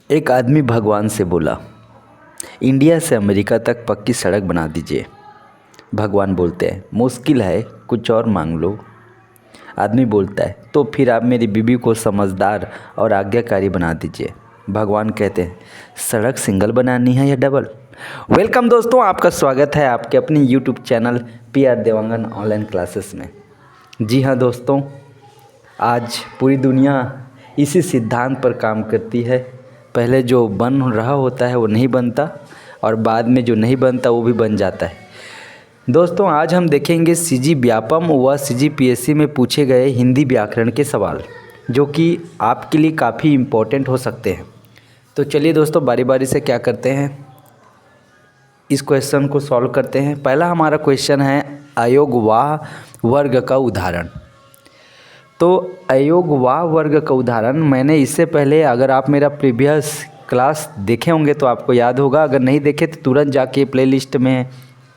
एक आदमी भगवान से बोला, इंडिया से अमेरिका तक पक्की सड़क बना दीजिए। भगवान बोलते हैं, मुश्किल है, कुछ और मांग लो। आदमी बोलता है, तो फिर आप मेरी बीवी को समझदार और आज्ञाकारी बना दीजिए। भगवान कहते हैं, सड़क सिंगल बनानी है या डबल। वेलकम दोस्तों, आपका स्वागत है आपके अपनी YouTube channel PR Dewangan online classes में। जी हाँ दोस्तों, आज पूरी दुनिया इसी सिद्धांत पर काम करती है। पहले जो बन रहा होता है वो नहीं बनता और बाद में जो नहीं बनता वो भी बन जाता है। दोस्तों, आज हम देखेंगे CG व्यापम व CGPSC में पूछे गए हिंदी व्याकरण के सवाल, जो कि आपके लिए काफ़ी इम्पोर्टेंट हो सकते हैं। तो चलिए दोस्तों, बारी बारी से क्या करते हैं, इस क्वेश्चन को सॉल्व करते हैं। पहला हमारा क्वेश्चन है अयोगवाह वर्ग का उदाहरण। तो अयोगवाह वर्ग का उदाहरण, मैंने इससे पहले, अगर आप मेरा प्रीवियस क्लास देखे होंगे तो आपको याद होगा, अगर नहीं देखे तो तुरंत जाके प्लेलिस्ट में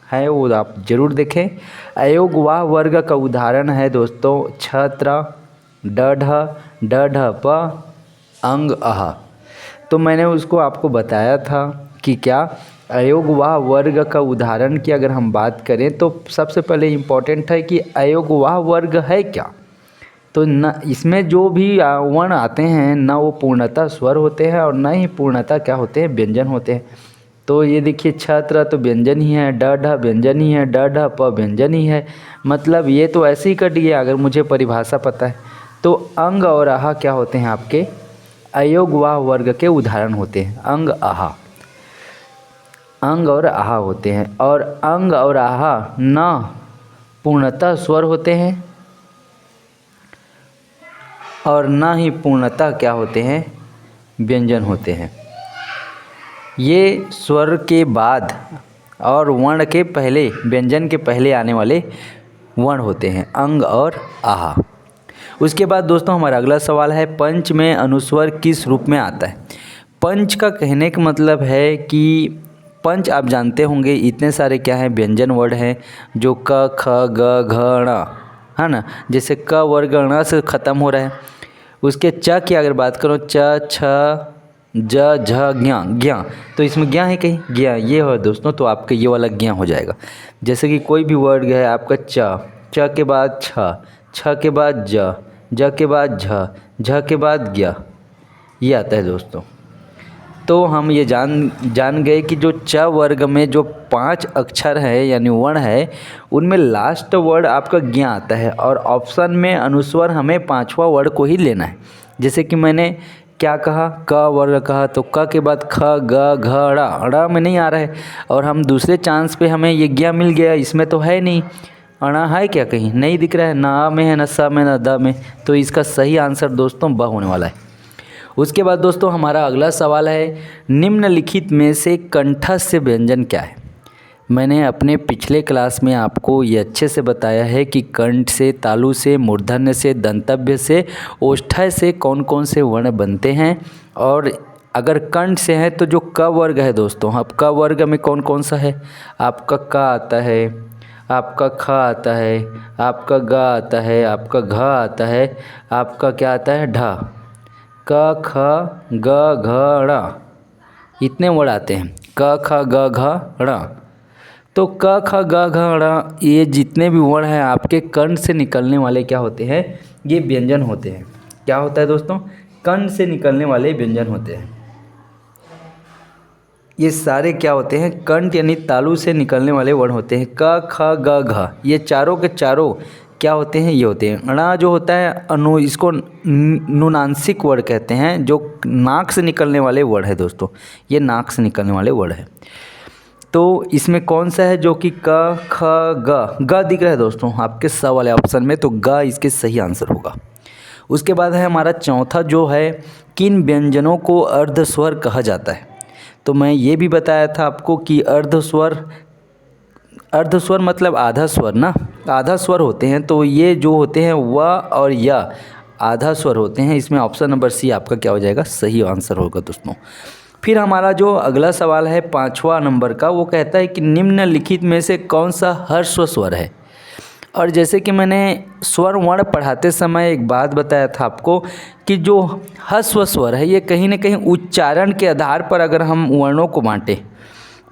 है वो आप ज़रूर देखें। अयोगवाह वर्ग का उदाहरण है दोस्तों छत्र डढ़ डढ़ प अंग अह। तो मैंने उसको आपको बताया था कि क्या अयोगवाह वर्ग का उदाहरण की अगर हम बात करें तो सबसे पहले इम्पॉर्टेंट है कि अयोगवाह वर्ग है क्या। तो न इसमें जो भी वर्ण आते हैं न वो पूर्णतः स्वर होते हैं और न ही पूर्णतः क्या होते हैं, व्यंजन होते हैं। तो ये देखिए, छत्र तो व्यंजन ही है, डढ़ व्यंजन ही है, डढ़ प व्यंजन ही है। मतलब ये तो ऐसे ही कट गया अगर मुझे परिभाषा पता है। तो अंग और आहा क्या होते हैं, आपके अयोगवाह वर्ग के उदाहरण होते हैं। अंग आहा, अंग और आहा होते हैं। और अंग और आहा न पूर्णतः स्वर होते हैं और ना ही पूर्णतः क्या होते हैं, व्यंजन होते हैं। ये स्वर के बाद और वर्ण के पहले, व्यंजन के पहले आने वाले वर्ण होते हैं, अंग और आहा। उसके बाद दोस्तों हमारा अगला सवाल है, पंच में अनुस्वर किस रूप में आता है। पंच का कहने का मतलब है कि पंच आप जानते होंगे इतने सारे क्या हैं, व्यंजन वर्ड हैं, जो क ख ग घ ण है ना। जैसे क वर्ग ण से ख़त्म हो रहा है। उसके च की अगर बात करो, च छ ज झ ज्ञ ज्ञ, तो इसमें ज्ञ है कहीं, ज्ञ ये हो दोस्तों, तो आपका ये वाला ज्ञ हो जाएगा। जैसे कि कोई भी वर्ड है आपका च के बाद छ के बाद ज के बाद झ के बाद ज्ञ, ये आता है दोस्तों। तो हम ये जान गए कि जो च वर्ग में जो 5 अक्षर है यानी वर्ण है, उनमें लास्ट वर्ड आपका ज्ञ आता है और ऑप्शन में अनुस्वर हमें 5वां वर्ड को ही लेना है। जैसे कि मैंने क्या कहा, क वर्ग कहा, तो क के बाद ख ग घ ड़ में नहीं आ रहा है और हम दूसरे चांस पे हमें ये ज्ञ मिल गया, इसमें तो है नहीं। अणा है क्या, कहीं नहीं दिख रहा है, ना में है, न स में, न द में। तो इसका सही आंसर दोस्तों ब होने वाला है। उसके बाद दोस्तों हमारा अगला सवाल है, निम्नलिखित में से कंठस्थ व्यंजन क्या है। मैंने अपने पिछले क्लास में आपको ये अच्छे से बताया है कि कंठ से, तालु से, मूर्धन्य से, दंतव्य से, ओष्ठ्य से कौन कौन से वर्ण बनते हैं। और अगर कंठ से है तो जो क वर्ग है दोस्तों, अब क वर्ग में कौन कौन सा है, आपका क आता है, आपका ख आता है, आपका ग आता है, आपका घ आता है, आपका क्या आता है, ढ। क ख ग घ ण, इतने वर्ड आते हैं, क ख ग घ ण। तो क ख ग घ ण ये जितने भी वर्ण हैं आपके कंठ से निकलने वाले क्या होते हैं, ये व्यंजन होते हैं। क्या होता है दोस्तों, कंठ से निकलने वाले व्यंजन होते हैं। ये सारे क्या होते हैं, कंठ यानी तालु से निकलने वाले वर्ण होते हैं। क ख ग घ ये चारों के चारों क्या होते हैं, ये होते हैं। ण जो होता है अनु, इसको नुनांसिक वर्ड कहते हैं, जो नाक से निकलने वाले वर्ड है दोस्तों, ये नाक से निकलने वाले वर्ड है। तो इसमें कौन सा है जो कि क ख ग दिख रहा है दोस्तों आपके स वाले ऑप्शन में, तो ग इसके सही आंसर होगा। उसके बाद है हमारा चौथा जो है, किन व्यंजनों को अर्धस्वर कहा जाता है। तो मैं ये भी बताया था आपको कि अर्धस्वर मतलब आधा स्वर ना, आधा स्वर होते हैं। तो ये जो होते हैं व और य आधा स्वर होते हैं। इसमें ऑप्शन नंबर सी आपका क्या हो जाएगा, सही आंसर होगा दोस्तों। फिर हमारा जो अगला सवाल है 5वां नंबर का, वो कहता है कि निम्नलिखित में से कौन सा ह्रस्व स्वर है। और जैसे कि मैंने स्वर वर्ण पढ़ाते समय एक बात बताया था आपको कि जो ह्रस्व स्वर है ये कहीं ना कहीं उच्चारण के आधार पर अगर हम वर्णों को बांटें,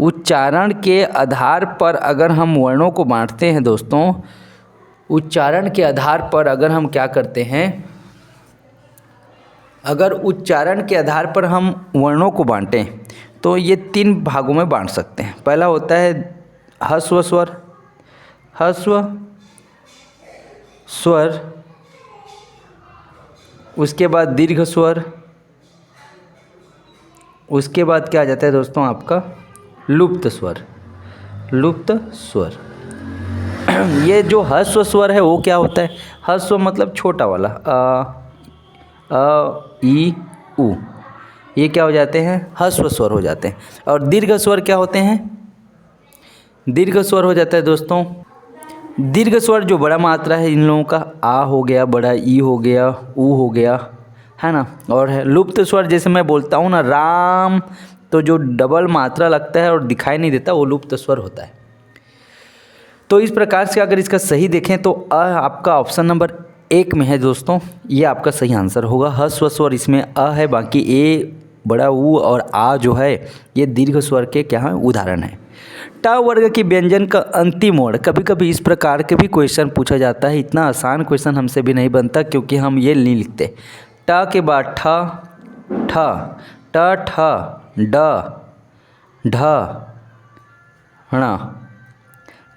उच्चारण के आधार पर अगर हम वर्णों को बांटते हैं दोस्तों, उच्चारण के आधार पर अगर हम क्या करते हैं, अगर उच्चारण के आधार पर हम वर्णों को बांटें तो ये 3 भागों में बांट सकते हैं। पहला होता है ह्रस्व स्वर, ह्रस्व स्वर, उसके बाद दीर्घ स्वर, उसके बाद क्या आ जाता है दोस्तों आपका लुप्त स्वर, लुप्त स्वर। ये जो ह्रस्व स्वर है वो क्या होता है, ह्रस्व मतलब छोटा वाला ई उ, ये क्या हो जाते हैं ह्रस्व स्वर हो जाते हैं। और दीर्घ स्वर क्या होते हैं, दीर्घ स्वर हो जाता है दोस्तों, दीर्घ स्वर जो बड़ा मात्रा है इन लोगों का आ हो गया, बड़ा ई हो गया, ऊ हो गया, है ना। और है लुप्त स्वर, जैसे मैं बोलता हूँ ना राम, तो जो डबल मात्रा लगता है और दिखाई नहीं देता वो लुप्त स्वर होता है। तो इस प्रकार से अगर इसका सही देखें तो आपका ऑप्शन नंबर 1 में है दोस्तों, ये आपका सही आंसर होगा। ह्रस्व स्वर इसमें है, बाकी ए, बड़ा ऊ और आ जो है ये दीर्घ स्वर के क्या है उदाहरण है। ट वर्ग के व्यंजन का अंतिम वर्ण, कभी कभी इस प्रकार के भी क्वेश्चन पूछा जाता है। इतना आसान क्वेश्चन हमसे भी नहीं बनता क्योंकि हम ये नहीं लिखते। ट के बाद ठ, ठ, ट, ठ, ड, ढ, ण,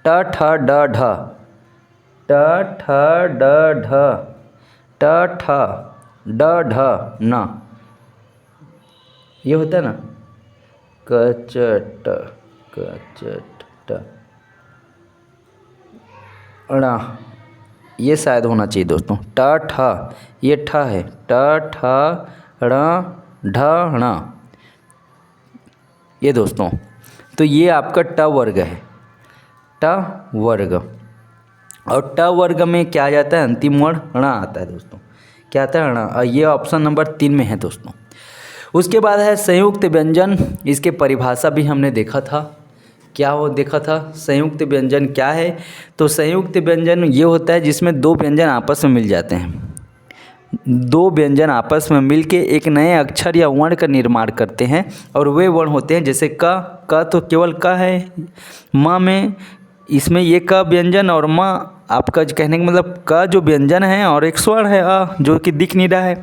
ट, ठ, ड, ढ, ट, ठ, ड, ढ, ट, ठ, ड, ढ, न, ये होता है ना कचट, कचट, ण, ये शायद होना चाहिए दोस्तों। ट ठ, ये ठ है, ट ठ ण ढ ण, ये दोस्तों। तो ये आपका ट वर्ग है, ट वर्ग। और ट वर्ग में क्या आ जाता है अंतिम वर्ण ण आता है दोस्तों, क्या आता है ण। ये ऑप्शन नंबर 3 में है दोस्तों। उसके बाद है संयुक्त व्यंजन, इसके परिभाषा भी हमने देखा था। क्या वो देखा था, संयुक्त व्यंजन क्या है। तो संयुक्त व्यंजन ये होता है जिसमें 2 व्यंजन आपस में मिल जाते हैं, 2 व्यंजन आपस में मिलके एक नए अक्षर या वर्ण का निर्माण करते हैं। और वे वर्ण होते हैं जैसे क तो केवल क है, म में इसमें ये क व्यंजन और म आपका कहने का मतलब क जो व्यंजन है और एक स्वर है अ जो कि दिख नहीं रहा है।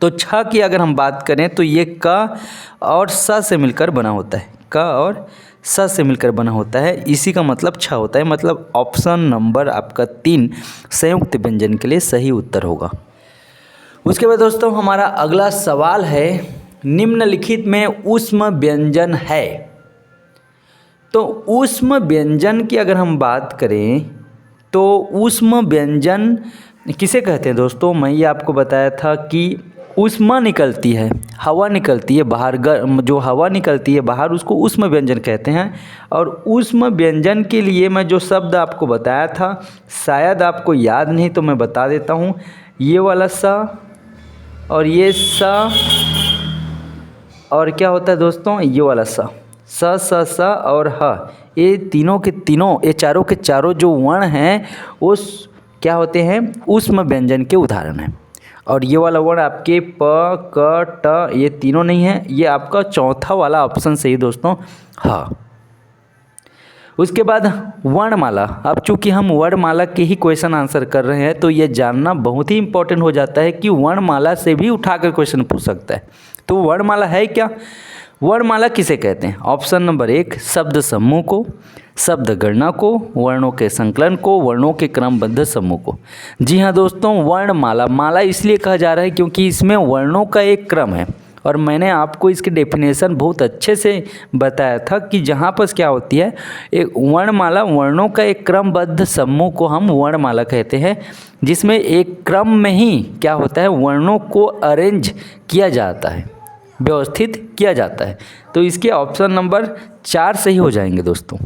तो छ की अगर हम बात करें तो ये क और स से मिलकर बना होता है, क और स से मिलकर बना होता है, इसी का मतलब छ होता है। मतलब ऑप्शन नंबर आपका 3 संयुक्त व्यंजन के लिए सही उत्तर होगा। उसके बाद दोस्तों हमारा अगला सवाल है, निम्नलिखित में ऊष्म व्यंजन है। तो ऊष्म व्यंजन की अगर हम बात करें तो ऊष्म व्यंजन किसे कहते हैं दोस्तों, मैं ये आपको बताया था कि ऊष्मा निकलती है, हवा निकलती है बाहर, जो हवा निकलती है बाहर उसको ऊष्म व्यंजन कहते हैं। और ऊष्म व्यंजन के लिए मैं जो शब्द आपको बताया था शायद आपको याद नहीं तो मैं बता देता हूँ। ये वाला स और ये स और क्या होता है दोस्तों ये वाला स, स और ह, ये तीनों के तीनों, ये चारों के चारों जो वर्ण हैं उस क्या होते हैं ऊष्म व्यंजन के उदाहरण हैं। और ये वाला वर्ण आपके प क ट ये तीनों नहीं है, ये आपका चौथा वाला ऑप्शन सही दोस्तों हाँ। उसके बाद वर्णमाला, अब चूंकि हम वर्णमाला के ही क्वेश्चन आंसर कर रहे हैं तो ये जानना बहुत ही इंपॉर्टेंट हो जाता है कि वर्णमाला से भी उठाकर क्वेश्चन पूछ सकता है। तो वर्णमाला है क्या, वर्णमाला किसे कहते हैं। ऑप्शन नंबर 1 शब्द समूह को, शब्द गणना को, वर्णों के संकलन को, वर्णों के क्रमबद्ध समूह को। जी हाँ दोस्तों, वर्णमाला, माला इसलिए कहा जा रहा है क्योंकि इसमें वर्णों का एक क्रम है। और मैंने आपको इसकी डेफिनेशन बहुत अच्छे से बताया था कि जहाँ पर क्या होती है एक वर्णमाला, वर्णों का एक क्रमबद्ध समूह को हम वर्णमाला कहते हैं, जिसमें एक क्रम में ही क्या होता है वर्णों को अरेंज किया जाता है, व्यवस्थित किया जाता है। तो इसके ऑप्शन नंबर 4 सही हो जाएंगे दोस्तों।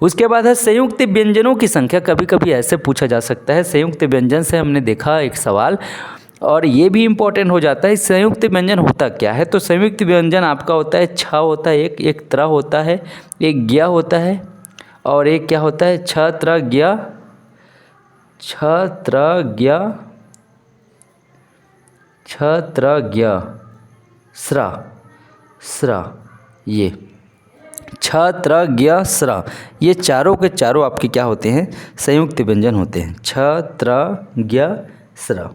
उसके बाद है संयुक्त व्यंजनों की संख्या, कभी कभी ऐसे पूछा जा सकता है। संयुक्त व्यंजन से हमने देखा एक सवाल और ये भी इम्पोर्टेंट हो जाता है संयुक्त व्यंजन होता क्या है। तो संयुक्त व्यंजन आपका होता है छ होता है, एक त्र होता है, एक ज्ञ होता है और एक क्या होता है छ त्र ज्ञ क्षत्रज्ञ स्र स्र, ये क्षत्रज्ञ स्र, ये चारों के चारों आपके क्या होते हैं, संयुक्त व्यंजन होते हैं। क्षत्रज्ञ स्र,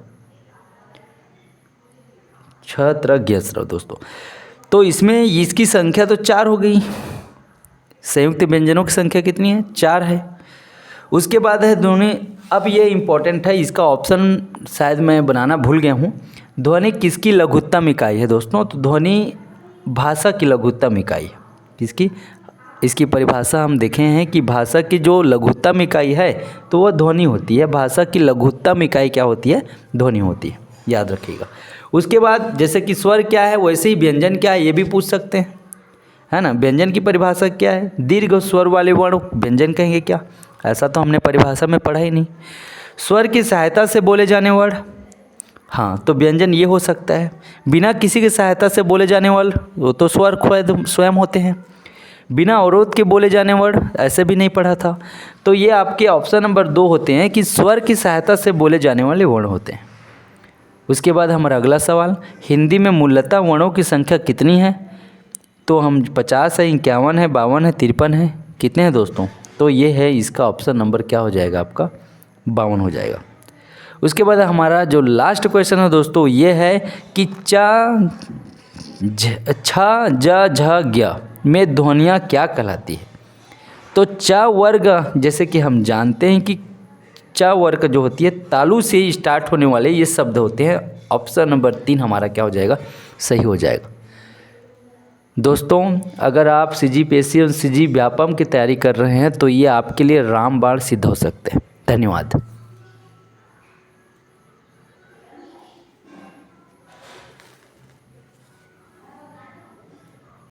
क्षत्रज्ञ स्र दोस्तों। तो इसमें इसकी संख्या तो 4 हो गई, संयुक्त व्यंजनों की संख्या कितनी है, 4 है। उसके बाद है ध्वनि। अब ये इम्पोर्टेंट है, इसका ऑप्शन शायद मैं बनाना भूल गया हूँ। ध्वनि किसकी लघुत्तम इकाई है दोस्तों, तो ध्वनि भाषा की लघुत्तम इकाई है। किसकी, इसकी परिभाषा हम देखे हैं कि भाषा की जो लघुत्तम इकाई है तो वह ध्वनि होती है। भाषा की लघुत्तम इकाई क्या होती है, ध्वनि होती है, याद रखिएगा। उसके बाद जैसे कि स्वर क्या है वैसे ही व्यंजन क्या है ये भी पूछ सकते हैं, है ना। व्यंजन की परिभाषा क्या है, दीर्घ स्वर वाले वर्ण व्यंजन कहेंगे क्या, ऐसा तो हमने परिभाषा में पढ़ा ही नहीं। स्वर की सहायता से बोले जाने वर्ण, हाँ तो व्यंजन ये हो सकता है। बिना किसी की सहायता से बोले जाने वाले वो तो स्वर खुद स्वयं होते हैं। बिना अवरोध के बोले जाने वर्ण ऐसे भी नहीं पढ़ा था। तो ये आपके ऑप्शन नंबर 2 होते हैं कि स्वर की सहायता से बोले जाने वाले वर्ण होते हैं। उसके बाद हमारा अगला सवाल, हिंदी में मूलतः वर्णों की संख्या कितनी है, तो हम 50 है, 51 है, 52 है, 53 है, कितने हैं दोस्तों, तो ये है इसका ऑप्शन नंबर क्या हो जाएगा आपका, 52 हो जाएगा। उसके बाद हमारा जो लास्ट क्वेश्चन है दोस्तों ये है कि च झ ज्ञ में ध्वनियाँ क्या कहलाती है। तो च वर्ग, जैसे कि हम जानते हैं कि च वर्ग जो होती है तालु से ही स्टार्ट होने वाले ये शब्द होते हैं। ऑप्शन नंबर 3 हमारा क्या हो जाएगा, सही हो जाएगा। दोस्तों अगर आप CGPSC और CG व्यापम की तैयारी कर रहे हैं तो ये आपके लिए रामबाण सिद्ध हो सकते हैं। धन्यवाद।